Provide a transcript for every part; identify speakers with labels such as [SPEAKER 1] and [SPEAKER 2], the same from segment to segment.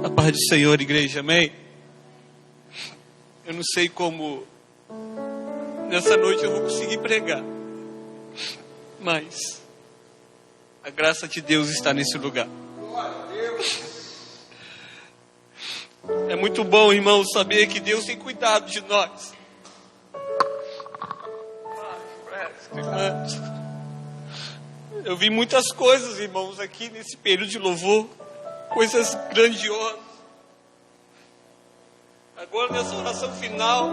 [SPEAKER 1] A paz do Senhor, igreja, amém? Eu não sei como nessa noite eu vou conseguir pregar, mas a graça de Deus está nesse lugar. É muito bom, irmão, saber que Deus tem cuidado de nós. Eu vi muitas coisas, irmãos, aqui nesse período de louvor, coisas grandiosas. Agora nessa oração final,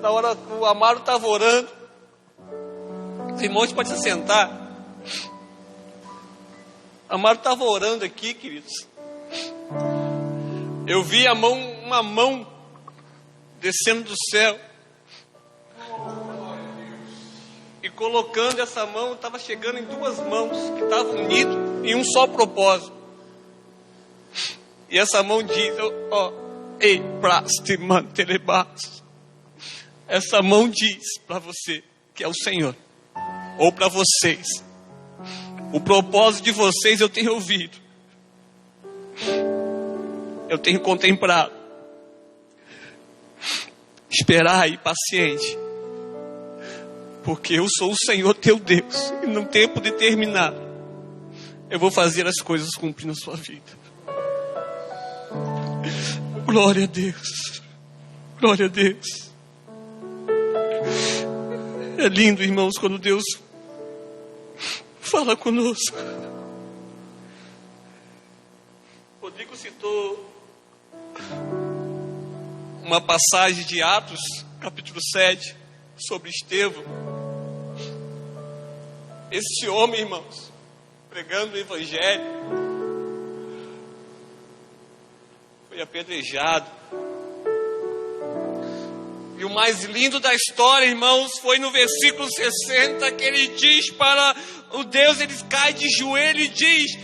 [SPEAKER 1] na hora que o Amaro estava orando, os irmãos podem se sentar. O Amaro estava orando aqui, queridos. Eu vi uma mão descendo do céu. E colocando essa mão, estava chegando em duas mãos que estavam unidas em um só propósito. E essa mão diz, ei, praste manterebas. Essa mão diz para você que é o Senhor, ou para vocês. O propósito de vocês eu tenho ouvido, eu tenho contemplado. Esperar aí, paciente. Porque eu sou o Senhor teu Deus. E num tempo determinado, eu vou fazer as coisas cumprir na sua vida. Glória a Deus. Glória a Deus. É lindo, irmãos, quando Deus fala conosco. Rodrigo citou uma passagem de Atos, capítulo 7, sobre Estevão. Esse homem, irmãos, pregando o evangelho, foi apedrejado. E o mais lindo da história, irmãos, foi no versículo 60, que ele diz para o Deus, ele cai de joelho e diz: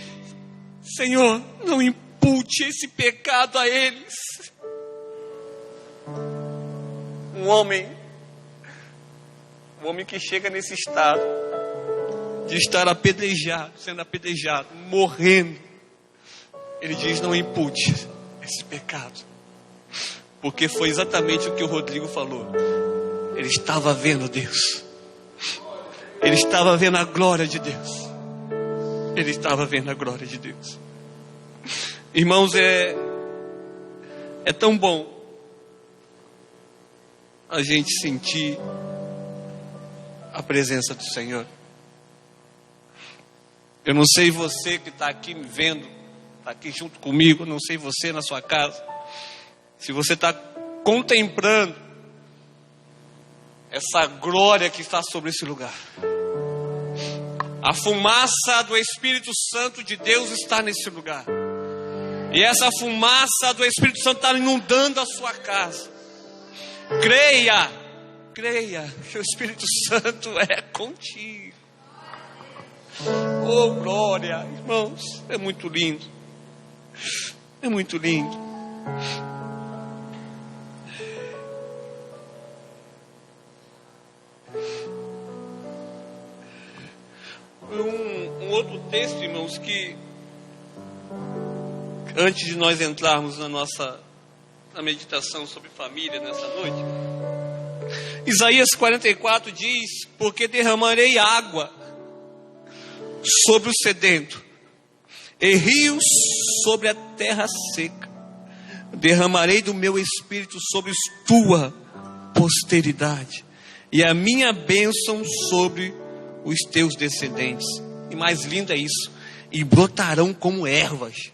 [SPEAKER 1] Senhor, não impute esse pecado a eles. Um homem que chega nesse estado de estar apedrejado, sendo apedrejado, morrendo, ele diz: não impute esse pecado, porque foi exatamente o que o Rodrigo falou. Ele estava vendo Deus, ele estava vendo a glória de Deus, ele estava vendo a glória de Deus. Irmãos, é tão bom a gente sentir a presença do Senhor. Eu não sei você que está aqui me vendo, está aqui junto comigo, não sei você na sua casa, se você está contemplando essa glória que está sobre esse lugar. A fumaça do Espírito Santo de Deus está nesse lugar. E essa fumaça do Espírito Santo está inundando a sua casa. Creia que o Espírito Santo é contigo. Oh, glória, irmãos, é muito lindo. É muito lindo. Um outro texto, irmãos, que antes de nós entrarmos na meditação sobre família nessa noite, Isaías 44 diz: porque derramarei água sobre o sedento e rios sobre a terra seca. Derramarei do meu espírito sobre tua posteridade e a minha bênção sobre os teus descendentes. E mais lindo é isso: e brotarão como ervas,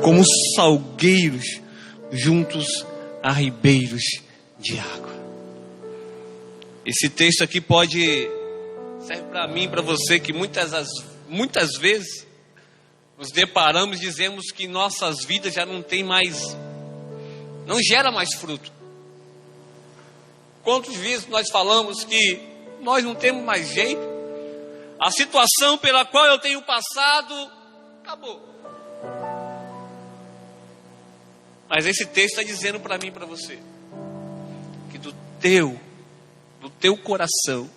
[SPEAKER 1] como salgueiros juntos a ribeiros de água. Esse texto aqui serve para mim, para você, que muitas vezes nos deparamos e dizemos que nossas vidas já não gera mais fruto. Quantas vezes nós falamos que nós não temos mais jeito, a situação pela qual eu tenho passado acabou. Mas esse texto está dizendo para mim e para você que do teu coração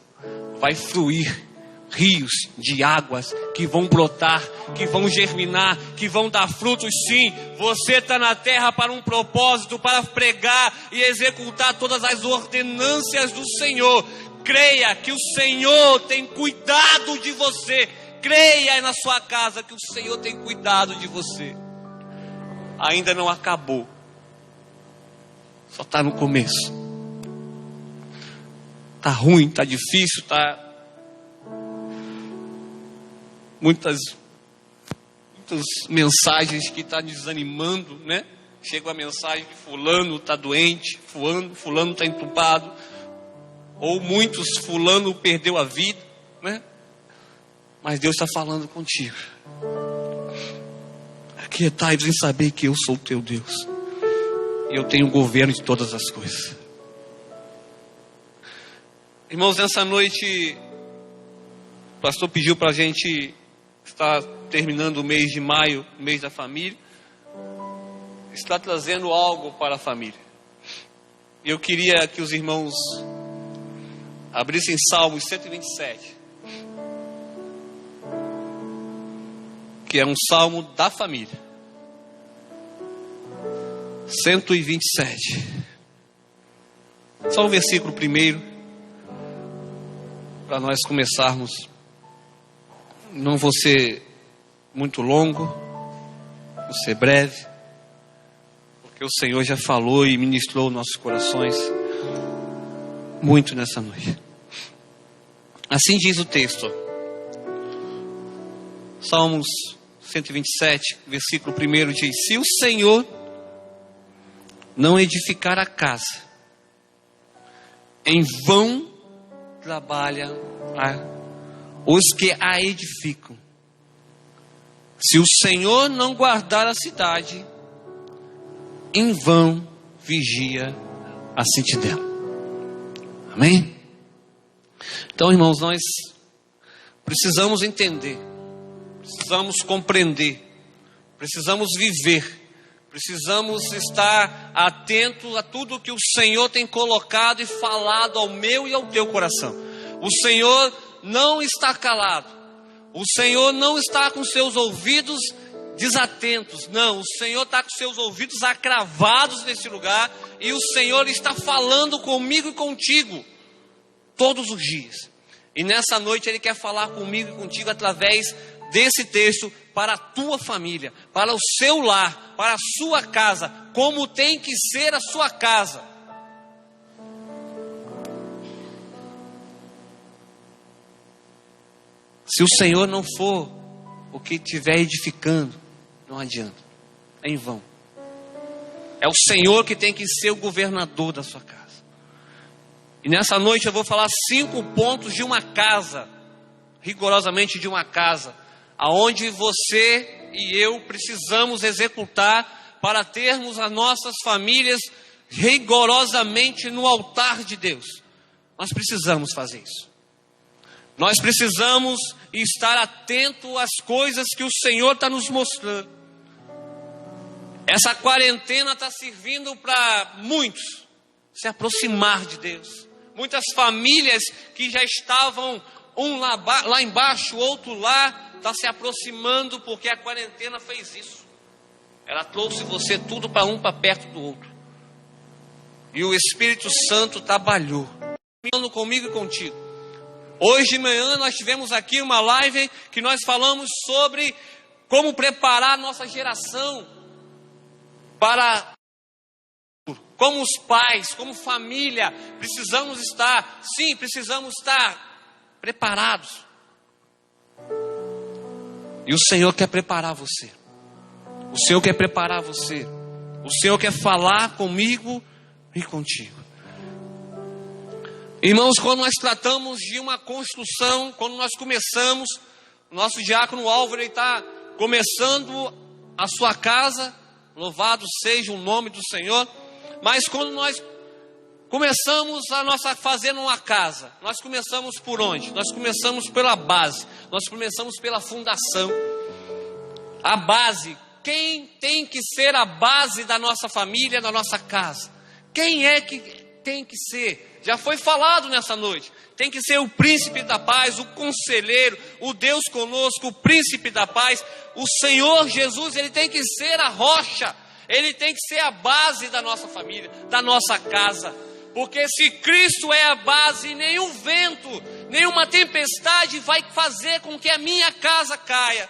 [SPEAKER 1] vai fluir rios de águas que vão brotar, que vão germinar, que vão dar frutos. Sim, você está na terra para um propósito, para pregar e executar todas as ordenâncias do Senhor. Creia que o Senhor tem cuidado de você. Creia na sua casa que o Senhor tem cuidado de você. Ainda não acabou, só está no começo. Está ruim, está difícil, está muitas mensagens que estão desanimando, né? Chega uma mensagem que fulano está doente, fulano está entubado, ou muitos, fulano perdeu a vida, né? Mas Deus está falando contigo. Aquietai em saber que eu sou o teu Deus. E eu tenho o governo de todas as coisas. Irmãos, nessa noite, o pastor pediu para a gente estar terminando o mês de maio, o mês da família. Está trazendo algo para a família. E eu queria que os irmãos abrissem Salmos 127. Que é um salmo da família. 127. Só o versículo primeiro, para nós começarmos. Não vou ser muito longo, vou ser breve, porque o Senhor já falou e ministrou nossos corações muito nessa noite. Assim diz o texto. Salmos 127, versículo 1 diz: se o Senhor não edificar a casa, em vão trabalham os que a edificam. Se o Senhor não guardar a cidade, em vão vigia a sentinela. Amém? Então, irmãos, nós precisamos entender, precisamos compreender, precisamos viver, precisamos estar atentos a tudo que o Senhor tem colocado e falado ao meu e ao teu coração. O Senhor não está calado, o Senhor não está com seus ouvidos desatentos, não, o Senhor está com seus ouvidos acravados nesse lugar, e o Senhor está falando comigo e contigo todos os dias. E nessa noite Ele quer falar comigo e contigo através desse texto para a tua família, para o seu lar, para a sua casa, como tem que ser a sua casa. Se o Senhor não for o que estiver edificando, não adianta, é em vão. É o Senhor que tem que ser o governador da sua casa. E nessa noite eu vou falar 5 pontos de uma casa, rigorosamente de uma casa, aonde você e eu precisamos executar para termos as nossas famílias rigorosamente no altar de Deus. Nós precisamos fazer isso. Nós precisamos estar atento às coisas que o Senhor está nos mostrando. Essa quarentena está servindo para muitos se aproximar de Deus. Muitas famílias que já estavam um lá embaixo, outro lá, está se aproximando porque a quarentena fez isso. Ela trouxe você tudo para perto do outro. E o Espírito Santo trabalhou, falando comigo e contigo. Hoje de manhã nós tivemos aqui uma live que nós falamos sobre como preparar a nossa geração para, como os pais, como família, precisamos estar preparados. E o Senhor quer preparar você. O Senhor quer preparar você. O Senhor quer falar comigo e contigo. Irmãos, quando nós tratamos de uma construção, quando nós começamos, nosso diácono Álvaro está começando a sua casa, louvado seja o nome do Senhor. Mas quando nós começamos fazendo uma casa, nós começamos por onde? Nós começamos pela base, nós começamos pela fundação. A base, quem tem que ser a base da nossa família, da nossa casa? Quem é que tem que ser, já foi falado nessa noite, tem que ser o príncipe da paz, o conselheiro, o Deus conosco, o príncipe da paz. O Senhor Jesus, ele tem que ser a rocha, ele tem que ser a base da nossa família, da nossa casa. Porque se Cristo é a base, nenhum vento, nenhuma tempestade vai fazer com que a minha casa caia.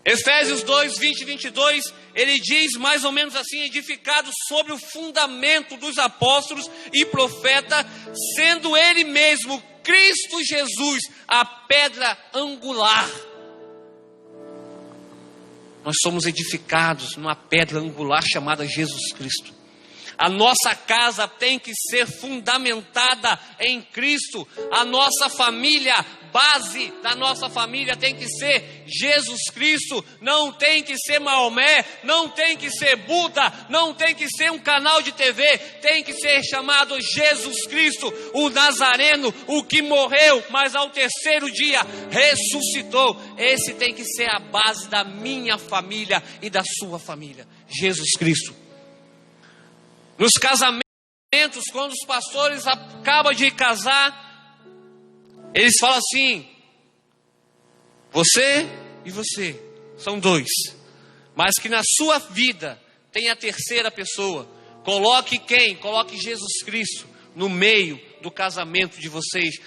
[SPEAKER 1] Efésios 2, 20 e 22, ele diz mais ou menos assim: edificados sobre o fundamento dos apóstolos e profetas, sendo ele mesmo, Cristo Jesus, a pedra angular. Nós somos edificados numa pedra angular chamada Jesus Cristo. A nossa casa tem que ser fundamentada em Cristo. A nossa família, base da nossa família tem que ser Jesus Cristo. Não tem que ser Maomé, não tem que ser Buda, não tem que ser um canal de TV. Tem que ser chamado Jesus Cristo, o Nazareno, o que morreu, mas ao terceiro dia ressuscitou. Esse tem que ser a base da minha família e da sua família. Jesus Cristo. Nos casamentos, quando os pastores acabam de casar, eles falam assim: você e você são dois, mas que na sua vida tem a terceira pessoa. Coloque quem? Coloque Jesus Cristo no meio do casamento de vocês.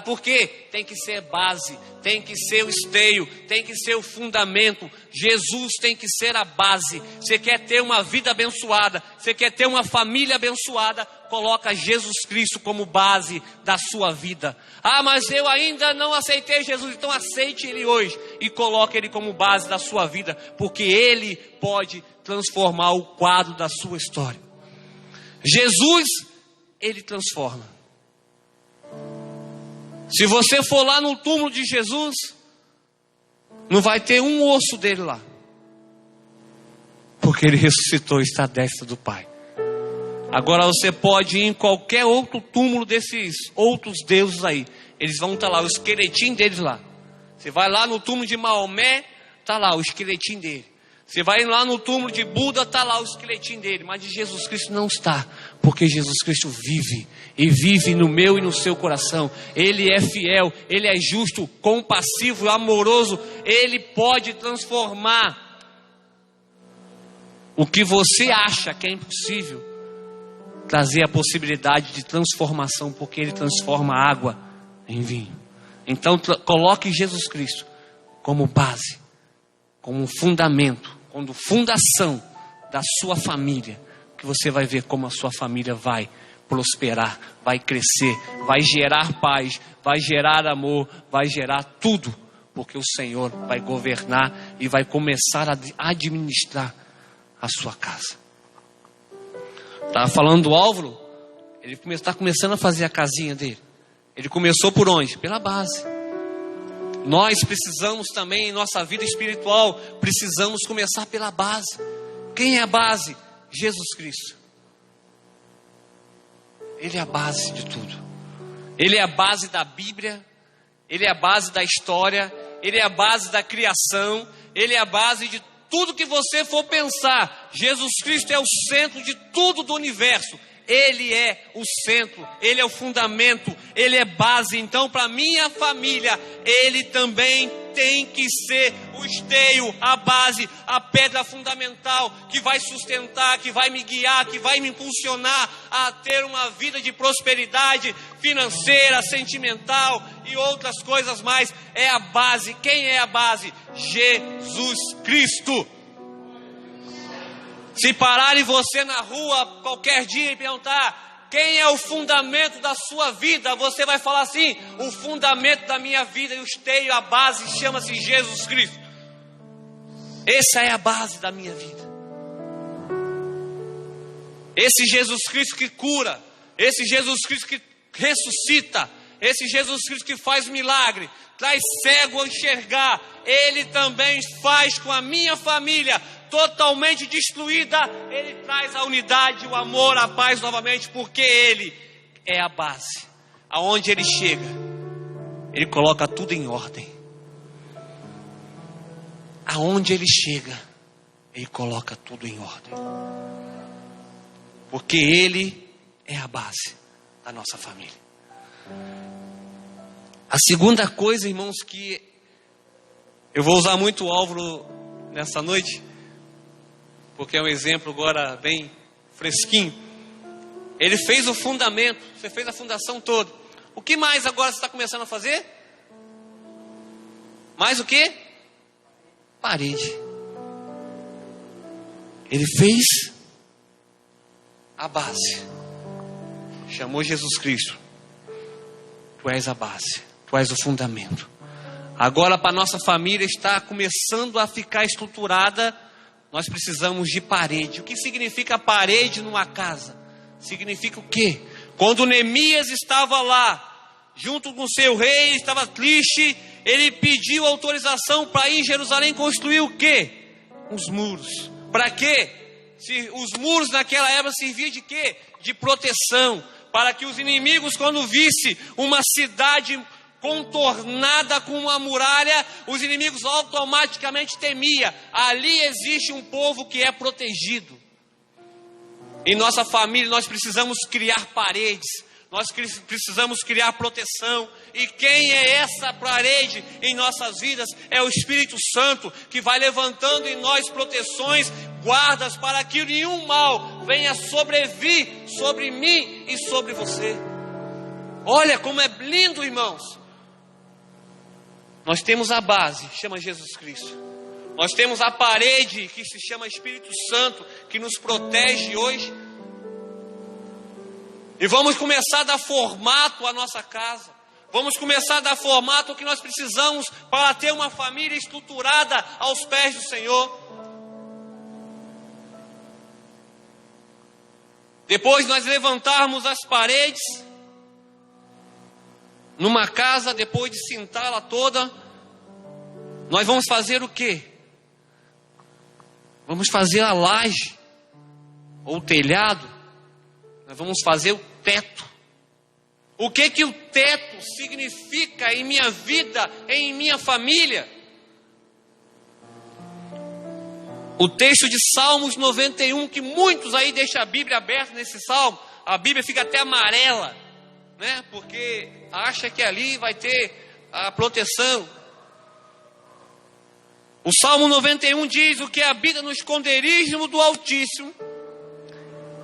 [SPEAKER 1] Porque tem que ser base, tem que ser o esteio, tem que ser o fundamento. Jesus tem que ser a base. Você quer ter uma vida abençoada, você quer ter uma família abençoada, coloca Jesus Cristo como base da sua vida. Ah, mas eu ainda não aceitei Jesus. Então aceite Ele hoje e coloque Ele como base da sua vida, porque Ele pode transformar o quadro da sua história. Jesus, Ele transforma. Se você for lá no túmulo de Jesus, não vai ter um osso dele lá, porque ele ressuscitou e está à destra do Pai. Agora você pode ir em qualquer outro túmulo desses outros deuses aí, eles vão estar lá, o esqueletinho deles lá. Você vai lá no túmulo de Maomé, está lá o esqueletinho dele. Você vai lá no túmulo de Buda, está lá o esqueletinho dele. Mas de Jesus Cristo não está, porque Jesus Cristo vive, e vive no meu e no seu coração. Ele é fiel, Ele é justo, compassivo, amoroso. Ele pode transformar o que você acha que é impossível, trazer a possibilidade de transformação, porque Ele transforma a água em vinho. Então coloque Jesus Cristo como base, como fundamento, como fundação da sua família, que você vai ver como a sua família vai prosperar, vai crescer, vai gerar paz, vai gerar amor, vai gerar tudo, porque o Senhor vai governar e vai começar a administrar a sua casa. Estava falando do Álvaro, ele está começando a fazer a casinha dele. Ele começou por onde? Pela base. Nós precisamos também, em nossa vida espiritual, precisamos começar pela base. Quem é a base? Jesus Cristo. Ele é a base de tudo. Ele é a base da Bíblia, Ele é a base da história, Ele é a base da criação, Ele é a base de tudo que você for pensar. Jesus Cristo é o centro de tudo do universo. Ele é o centro, Ele é o fundamento, Ele é base. Então, para minha família, Ele também tem que ser o esteio, a base, a pedra fundamental, que vai sustentar, que vai me guiar, que vai me impulsionar a ter uma vida de prosperidade financeira, sentimental e outras coisas mais. É a base. Quem é a base? Jesus Cristo. Se pararem você na rua qualquer dia e perguntar quem é o fundamento da sua vida, você vai falar assim: o fundamento da minha vida, e o esteio, a base, chama-se Jesus Cristo. Essa é a base da minha vida. Esse Jesus Cristo que cura, esse Jesus Cristo que ressuscita, esse Jesus Cristo que faz milagre, traz cego a enxergar, Ele também faz com a minha família totalmente destruída. Ele traz a unidade, o amor, a paz novamente, porque Ele é a base. Aonde Ele chega, Ele coloca tudo em ordem. Aonde Ele chega, Ele coloca tudo em ordem, porque Ele é a base da nossa família. A segunda coisa, irmãos, que eu vou usar muito o Álvaro nessa noite, porque é um exemplo agora bem fresquinho. Ele fez o fundamento, você fez a fundação toda. O que mais agora você está começando a fazer? Mais o quê? Parede. Ele fez a base. Chamou Jesus Cristo. Tu és a base, tu és o fundamento. Agora, para a nossa família estar começando a ficar estruturada, nós precisamos de parede. O que significa parede numa casa? Significa o quê? Quando Neemias estava lá, junto com seu rei, estava triste, ele pediu autorização para ir em Jerusalém construir o quê? Os muros. Para quê? Os muros naquela época serviam de quê? De proteção. Para que os inimigos, quando vissem uma cidade contornada com uma muralha, os inimigos automaticamente temiam. Ali existe um povo que é protegido. Em nossa família nós precisamos criar paredes, nós precisamos criar proteção. E quem é essa parede em nossas vidas? É o Espírito Santo, que vai levantando em nós proteções, guardas, para que nenhum mal venha sobrevir sobre mim e sobre você. Olha como é lindo, irmãos. Nós temos a base, chama Jesus Cristo. Nós temos a parede, que se chama Espírito Santo, que nos protege hoje. E vamos começar a dar formato à nossa casa. Vamos começar a dar formato ao que nós precisamos para ter uma família estruturada aos pés do Senhor. Depois nós levantarmos as paredes numa casa, depois de cintá-la toda, nós vamos fazer o quê? Vamos fazer a laje, ou o telhado, nós vamos fazer o teto. O que o teto significa em minha vida, em minha família? O texto de Salmos 91, que muitos aí deixam a Bíblia aberta nesse salmo, a Bíblia fica até amarela, né? Porque acha que ali vai ter a proteção. O Salmo 91 diz: o que habita no esconderijo do Altíssimo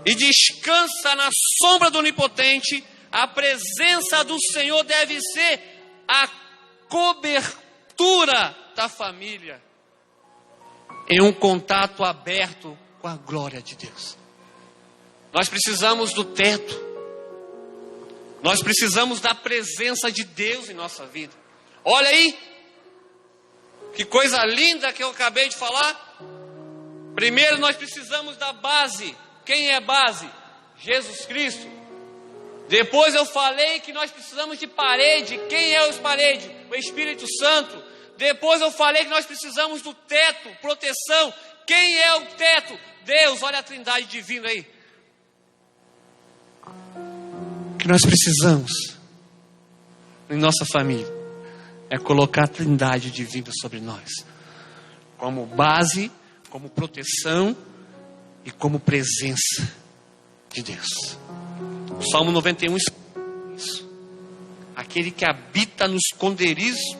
[SPEAKER 1] e descansa na sombra do Onipotente, a presença do Senhor deve ser a cobertura da família, em um contato aberto com a glória de Deus. Nós precisamos do teto, nós precisamos da presença de Deus em nossa vida. Olha aí, que coisa linda que eu acabei de falar. Primeiro nós precisamos da base. Quem é base? Jesus Cristo. Depois eu falei que nós precisamos de parede. Quem é os paredes? O Espírito Santo. Depois eu falei que nós precisamos do teto, proteção. Quem é o teto? Deus. Olha a trindade divina aí. O que nós precisamos em nossa família é colocar a trindade divina sobre nós, como base, como proteção e como presença de Deus. O Salmo 91 isso. Aquele que habita no esconderijo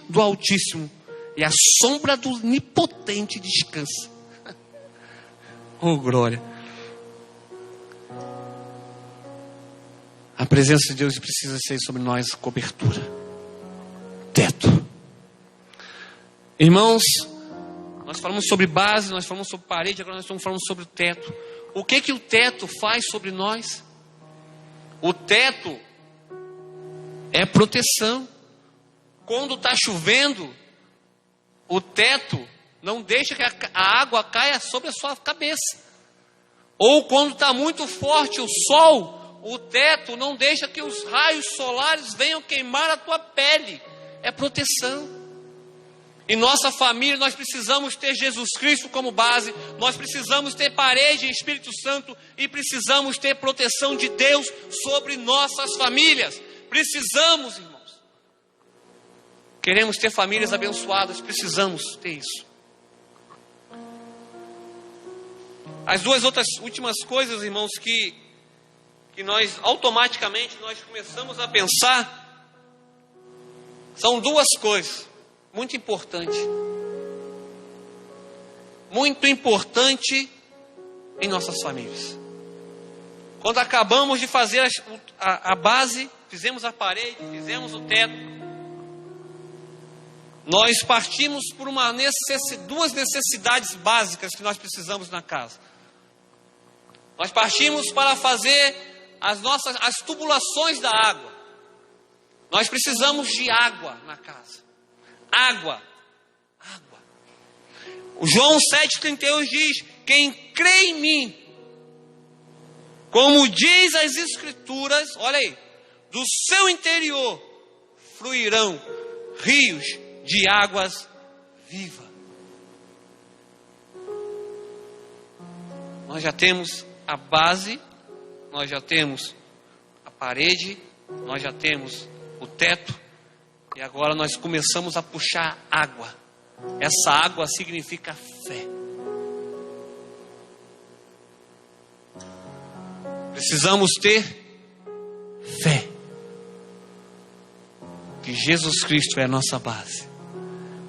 [SPEAKER 1] do Altíssimo, e a sombra do Onipotente descansa. Oh, glória! A presença de Deus precisa ser sobre nós cobertura, teto. Irmãos, nós falamos sobre base, nós falamos sobre parede, agora nós estamos falando sobre o teto. O que o teto faz sobre nós? O teto é proteção. Quando está chovendo, o teto não deixa que a água caia sobre a sua cabeça. Ou quando está muito forte o sol, o teto não deixa que os raios solares venham queimar a tua pele. É proteção. Em nossa família nós precisamos ter Jesus Cristo como base. Nós precisamos ter parede e Espírito Santo. E precisamos ter proteção de Deus sobre nossas famílias. Precisamos, irmãos. Queremos ter famílias abençoadas. Precisamos ter isso. As duas outras últimas coisas, irmãos, que nós automaticamente nós começamos a pensar, são duas coisas muito importantes. Muito importante em nossas famílias. Quando acabamos de fazer a base, fizemos a parede, fizemos o teto, nós partimos por duas necessidades básicas que nós precisamos na casa. Nós partimos para fazer as tubulações da água. Nós precisamos de água na casa. Água. O João 7,31 diz: quem crê em mim, como diz as Escrituras, olha aí, do seu interior fluirão rios de águas vivas. Nós já temos a base, nós já temos a parede, nós já temos o teto, e agora nós começamos a puxar água. Essa água significa fé. Precisamos ter fé que Jesus Cristo é a nossa base.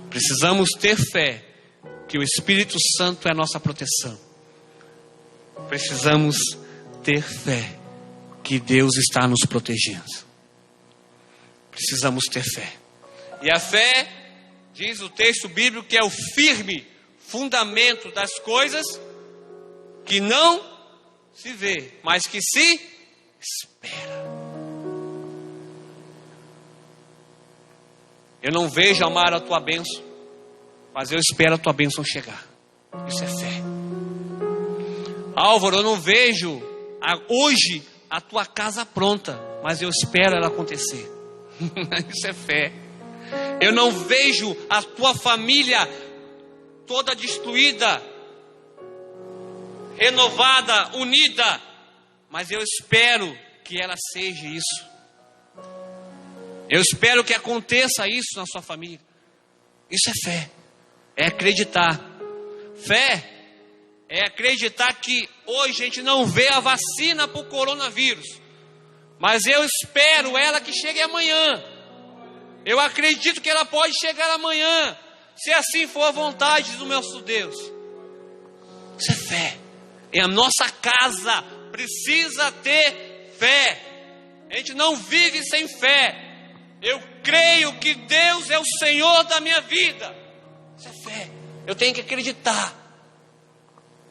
[SPEAKER 1] Precisamos ter fé que o Espírito Santo é a nossa proteção. Precisamos ter fé que Deus está nos protegendo. Precisamos ter fé. E a fé, diz o texto bíblico, que é o firme fundamento das coisas que não se vê, mas que se espera. Eu não vejo, Amaro, a tua bênção, mas eu espero a tua bênção chegar. Isso é fé. Álvaro, eu não vejo hoje a tua casa pronta, mas eu espero ela acontecer. Isso é fé. Eu não vejo a tua família toda destruída, renovada, unida, mas eu espero que ela seja isso. Eu espero que aconteça isso na sua família. Isso é fé. É acreditar. Fé é acreditar que hoje a gente não vê a vacina para o coronavírus, mas eu espero ela que chegue amanhã. Eu acredito que ela pode chegar amanhã, se assim for a vontade do nosso Deus. Isso é fé. E a nossa casa precisa ter fé. A gente não vive sem fé. Eu creio que Deus é o Senhor da minha vida. Isso é fé. Eu tenho que acreditar.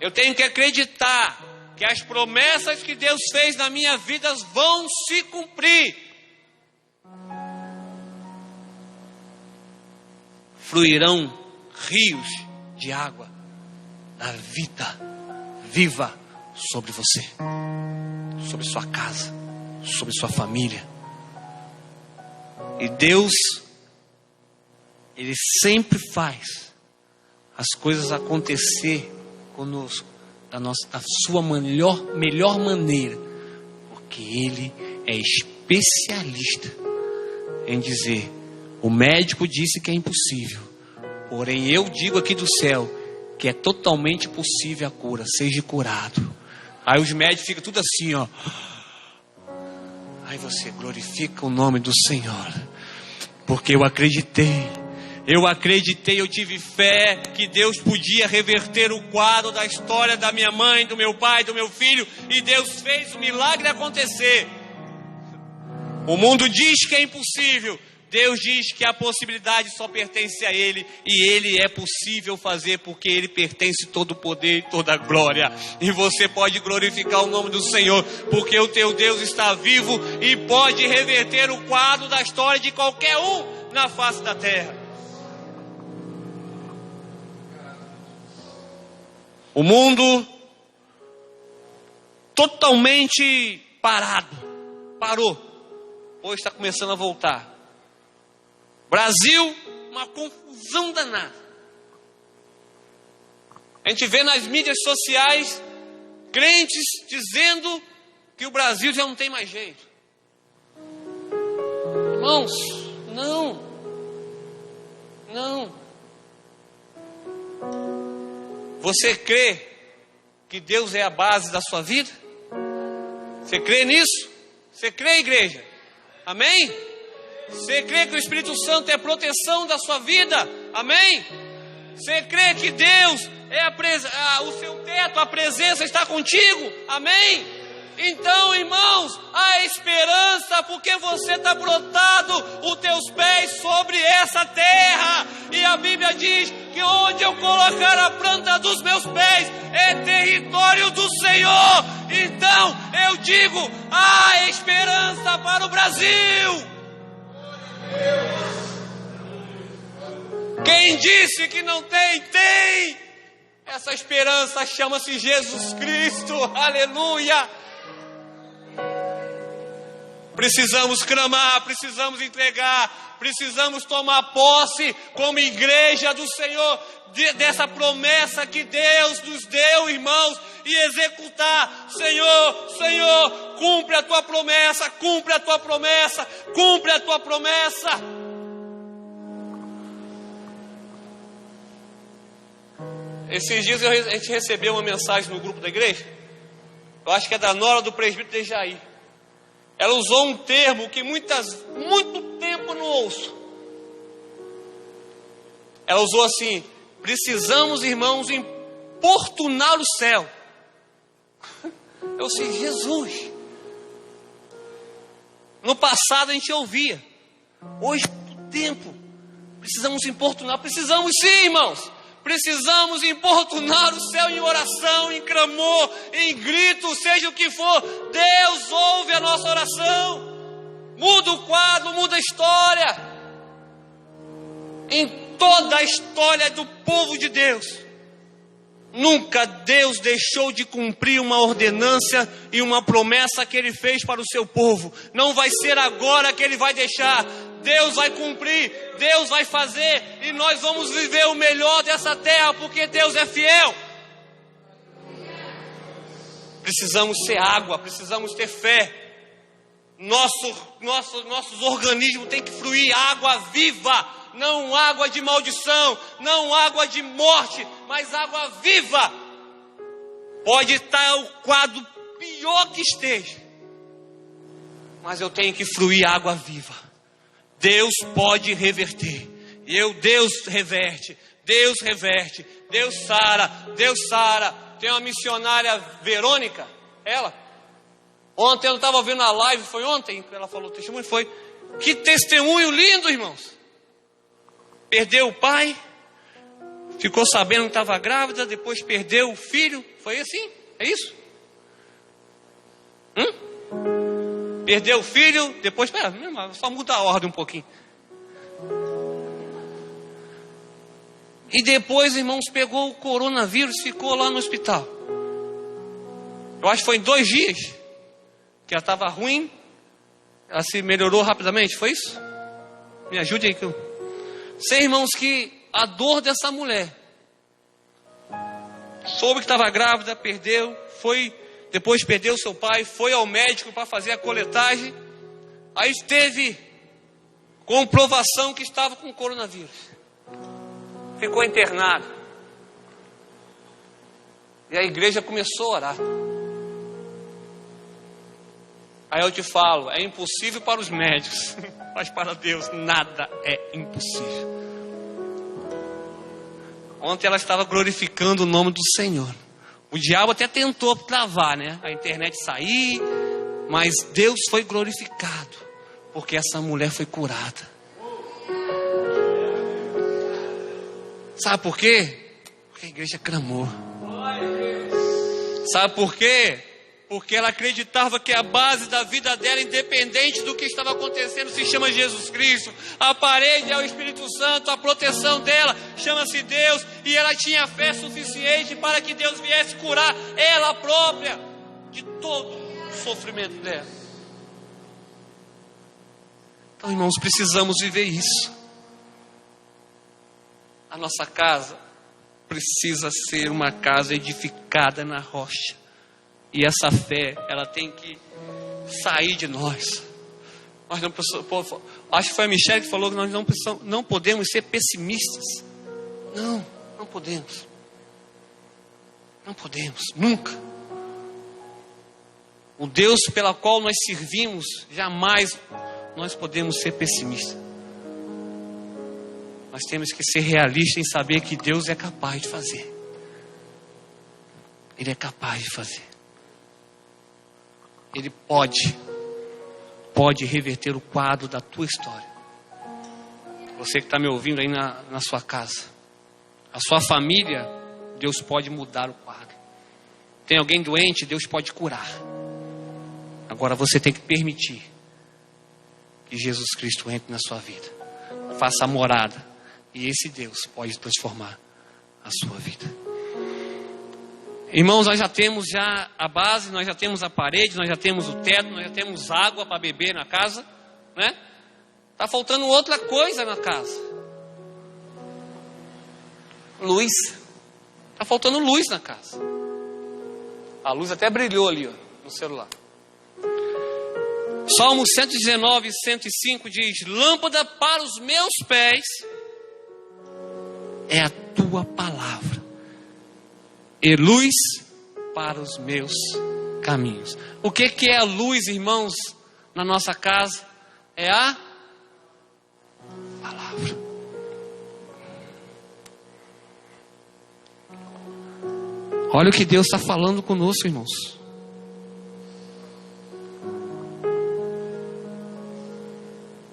[SPEAKER 1] Eu tenho que acreditar que as promessas que Deus fez na minha vida vão se cumprir. Fluirão rios de água da vida viva sobre você, sobre sua casa, sobre sua família. E Deus, Ele sempre faz as coisas acontecer conosco da sua melhor maneira, porque Ele é especialista em dizer: o médico disse que é impossível, porém eu digo aqui do céu que é totalmente possível a cura, seja curado. Aí os médicos ficam tudo assim, ó. Aí você glorifica o nome do Senhor, porque eu acreditei, eu tive fé que Deus podia reverter o quadro da história da minha mãe, do meu pai, do meu filho, e Deus fez o milagre acontecer. O mundo diz que é impossível, Deus diz que a possibilidade só pertence a Ele, e Ele é possível fazer, porque Ele pertence todo o poder e toda a glória. E você pode glorificar o nome do Senhor, porque o teu Deus está vivo e pode reverter o quadro da história de qualquer um na face da terra. O mundo totalmente parou, hoje está começando a voltar. Brasil, uma confusão danada. A gente vê nas mídias sociais crentes dizendo que o Brasil já não tem mais jeito. Irmãos, não. Você crê que Deus é a base da sua vida? Você crê nisso? Você crê, igreja? Amém? Você crê que o Espírito Santo é a proteção da sua vida? Amém? Você crê que Deus é o seu teto, a presença está contigo? Amém? Então, irmãos, há esperança, porque você está brotado os teus pés sobre essa terra. E a Bíblia diz que onde eu colocar a planta dos meus pés é território do Senhor. Então, eu digo, há esperança para o Brasil. Quem disse que não tem, tem. Essa esperança chama-se Jesus Cristo. Aleluia. Precisamos clamar, precisamos entregar, precisamos tomar posse como igreja do Senhor, dessa promessa que Deus nos deu, irmãos, e executar. Senhor, Senhor, cumpre a tua promessa, cumpre a tua promessa, cumpre a tua promessa. Esses dias a gente recebeu uma mensagem no grupo da igreja, eu acho que é da nora do presbítero Dejaí. Ela usou um termo que muito tempo eu não ouço. Ela usou assim: precisamos, irmãos, importunar o céu. Eu sei, Jesus. No passado a gente ouvia. Hoje, o tempo, precisamos importunar. Precisamos sim, irmãos. Precisamos importunar o céu em oração, em clamor, em grito, seja o que for. Deus ouve a nossa oração. Muda o quadro, muda a história. Em toda a história do povo de Deus, nunca Deus deixou de cumprir uma ordenança e uma promessa que Ele fez para o seu povo. Não vai ser agora que Ele vai deixar. Deus vai cumprir, Deus vai fazer, e nós vamos viver o melhor dessa terra, porque Deus é fiel. Precisamos ser água, precisamos ter fé. Nossos organismos têm que fluir água viva, não água de maldição, não água de morte, mas água viva. Pode estar o quadro pior que esteja, mas eu tenho que fluir água viva. Deus pode reverter. Deus reverte. Deus reverte. Deus sara. Deus sara. Tem uma missionária, Verônica. Ela. Ontem eu não estava ouvindo a live. Foi ontem que ela falou o testemunho. Foi. Que testemunho lindo, irmãos. Perdeu o pai. Ficou sabendo que estava grávida. Depois perdeu o filho. Foi assim? É isso? Perdeu o filho, depois, só muda a ordem um pouquinho. E depois, irmãos, pegou o coronavírus, ficou lá no hospital. Eu acho que foi em 2 dias que ela estava ruim. Ela se melhorou rapidamente, foi isso? Me ajude aí. Sei, irmãos, que a dor dessa mulher, soube que estava grávida, perdeu, depois perdeu seu pai, foi ao médico para fazer a coletagem. Aí teve comprovação que estava com coronavírus. Ficou internado. E a igreja começou a orar. Aí eu te falo, é impossível para os médicos, mas para Deus nada é impossível. Ontem ela estava glorificando o nome do Senhor. O diabo até tentou travar, né? A internet sair, mas Deus foi glorificado, porque essa mulher foi curada. Sabe por quê? Porque a igreja clamou. Sabe por quê? Porque ela acreditava que a base da vida dela, independente do que estava acontecendo, se chama Jesus Cristo. A parede é o Espírito Santo, a proteção dela chama-se Deus. E ela tinha fé suficiente para que Deus viesse curar ela própria de todo o sofrimento dela. Então, irmãos, precisamos viver isso. A nossa casa precisa ser uma casa edificada na rocha. E essa fé, ela tem que sair de nós. Nós não precisamos, acho que foi a Michelle que falou que nós não podemos ser pessimistas. Não podemos. Não podemos, nunca. O Deus pela qual nós servimos, jamais nós podemos ser pessimistas. Nós temos que ser realistas em saber que Deus é capaz de fazer. Ele é capaz de fazer. Ele pode reverter o quadro da tua história. Você que está me ouvindo aí na sua casa, a sua família, Deus pode mudar o quadro. Tem alguém doente, Deus pode curar. Agora você tem que permitir que Jesus Cristo entre na sua vida, faça a morada, e esse Deus pode transformar a sua vida. Irmãos, nós já temos a base, nós já temos a parede, nós já temos o teto, nós já temos água para beber na casa, né? Está faltando outra coisa na casa. Luz. Está faltando luz na casa. A luz até brilhou ali, ó, no celular. Salmo 119, 105 diz: lâmpada para os meus pés é a tua palavra, e luz para os meus caminhos. O que é a luz, irmãos, na nossa casa? É a palavra. Olha o que Deus está falando conosco, irmãos.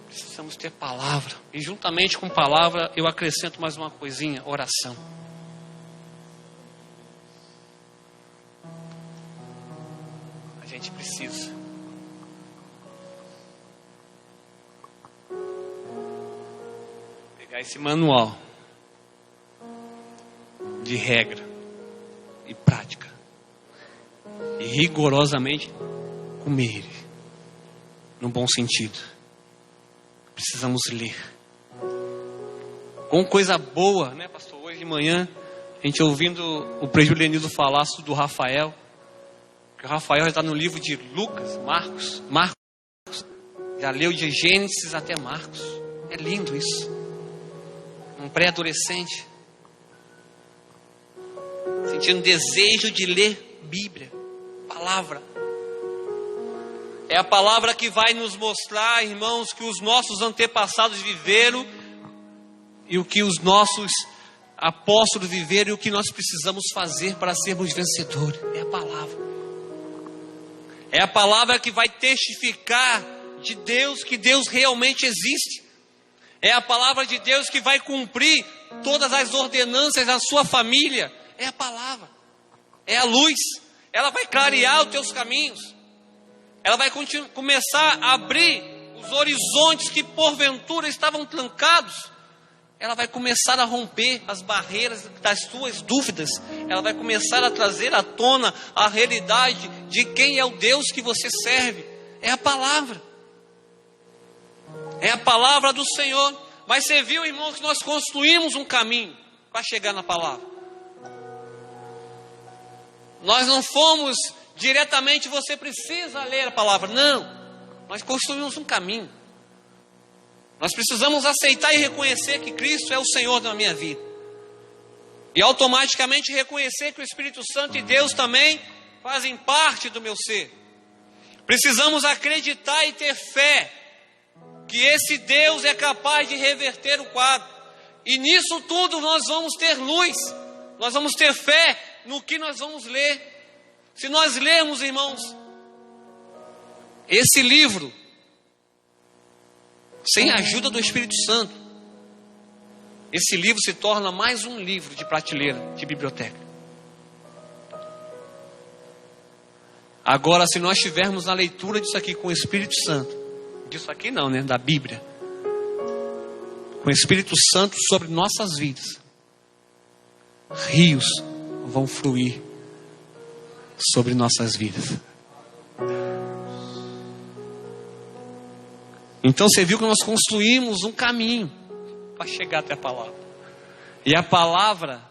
[SPEAKER 1] Precisamos ter palavra. E juntamente com palavra, eu acrescento mais uma coisinha: oração. A gente precisa. Pegar esse manual de regra e prática e rigorosamente comer ele, no bom sentido. Precisamos ler com coisa boa, né, pastor? Hoje de manhã a gente ouvindo o presbítero Lenildo falar do Rafael, que o Rafael já está no livro de Lucas, Marcos, já leu de Gênesis até Marcos. É lindo isso. Um pré-adolescente sentindo desejo de ler Bíblia, palavra. É a palavra que vai nos mostrar, irmãos, que os nossos antepassados viveram e o que os nossos apóstolos viveram e o que nós precisamos fazer para sermos vencedores. É a palavra. É a palavra que vai testificar de Deus, que Deus realmente existe. É a palavra de Deus que vai cumprir todas as ordenanças da sua família. É a palavra. É a luz. Ela vai clarear os teus caminhos. Ela vai começar a abrir os horizontes que porventura estavam trancados. Ela vai começar a romper as barreiras das tuas dúvidas. Ela vai começar a trazer à tona a realidade de quem é o Deus que você serve. É a palavra. É a palavra do Senhor. Mas você viu, irmãos, que nós construímos um caminho para chegar na palavra. Nós não fomos diretamente, você precisa ler a palavra. Não, nós construímos um caminho. Nós precisamos aceitar e reconhecer que Cristo é o Senhor da minha vida. E automaticamente reconhecer que o Espírito Santo e Deus também fazem parte do meu ser. Precisamos acreditar e ter fé que esse Deus é capaz de reverter o quadro. E nisso tudo nós vamos ter luz. Nós vamos ter fé no que nós vamos ler. Se nós lermos, irmãos, esse livro, sem a ajuda do Espírito Santo, esse livro se torna mais um livro de prateleira, de biblioteca. Agora, se nós estivermos na leitura disso aqui com o Espírito Santo, disso aqui não, né, da Bíblia, com o Espírito Santo sobre nossas vidas, rios vão fluir sobre nossas vidas. Então você viu que nós construímos um caminho para chegar até a palavra. E a palavra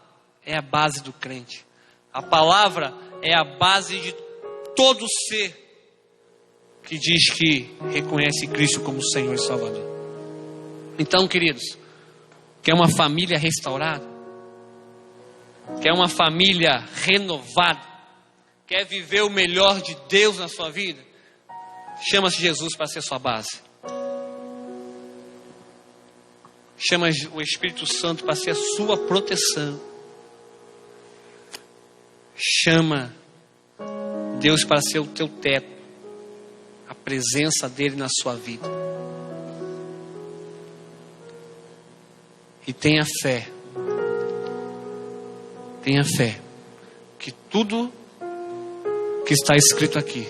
[SPEAKER 1] é a base do crente. A palavra é a base de todo ser que diz que reconhece Cristo como Senhor e Salvador. Então, queridos, quer uma família restaurada? quer uma família renovada, quer viver o melhor de Deus na sua vida, chama-se Jesus para ser sua base. Chama o Espírito Santo para ser a sua proteção. Chama Deus para ser o teu teto, a presença dele na sua vida. E tenha fé que tudo que está escrito aqui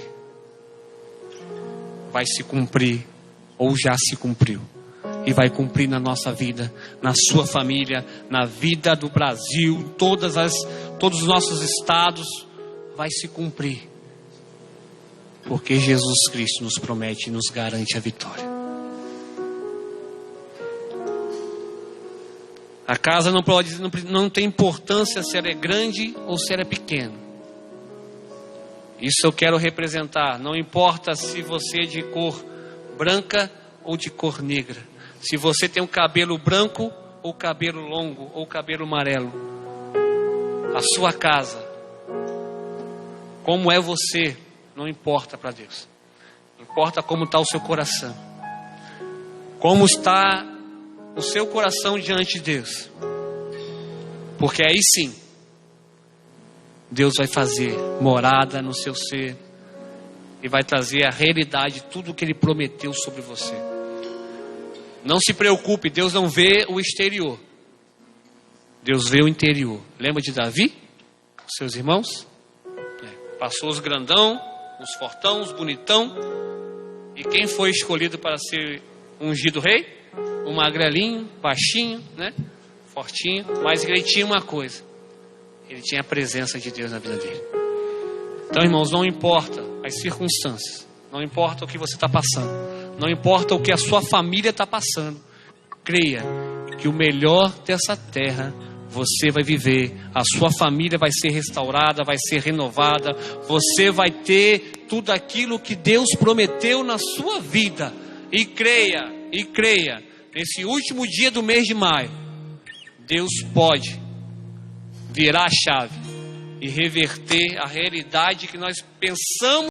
[SPEAKER 1] vai se cumprir ou já se cumpriu. E vai cumprir na nossa vida, na sua família, na vida do Brasil, todos os nossos estados, vai se cumprir. Porque Jesus Cristo nos promete e nos garante a vitória. A casa não tem importância se ela é grande ou se ela é pequena. Isso eu quero representar. Não importa se você é de cor branca ou de cor negra. Se você tem um cabelo branco ou cabelo longo ou cabelo amarelo. A sua casa, como é você, não importa para Deus. Importa como está o seu coração. Como está o seu coração diante de Deus. Porque aí sim, Deus vai fazer morada no seu ser e vai trazer a realidade de tudo que Ele prometeu sobre você. Não se preocupe, Deus não vê o exterior. Deus vê o interior. Lembra de Davi? Seus irmãos? Passou os grandão, os fortão, os bonitão. E quem foi escolhido para ser ungido rei? O magrelinho, baixinho, né? Fortinho. Mas ele tinha uma coisa. Ele tinha a presença de Deus na vida dele. Então, irmãos, não importa as circunstâncias. Não importa o que você está passando. Não importa o que a sua família está passando. Creia que o melhor dessa terra você vai viver. A sua família vai ser restaurada, vai ser renovada. Você vai ter tudo aquilo que Deus prometeu na sua vida. E creia, nesse último dia do mês de maio, Deus pode virar a chave e reverter a realidade que nós pensamos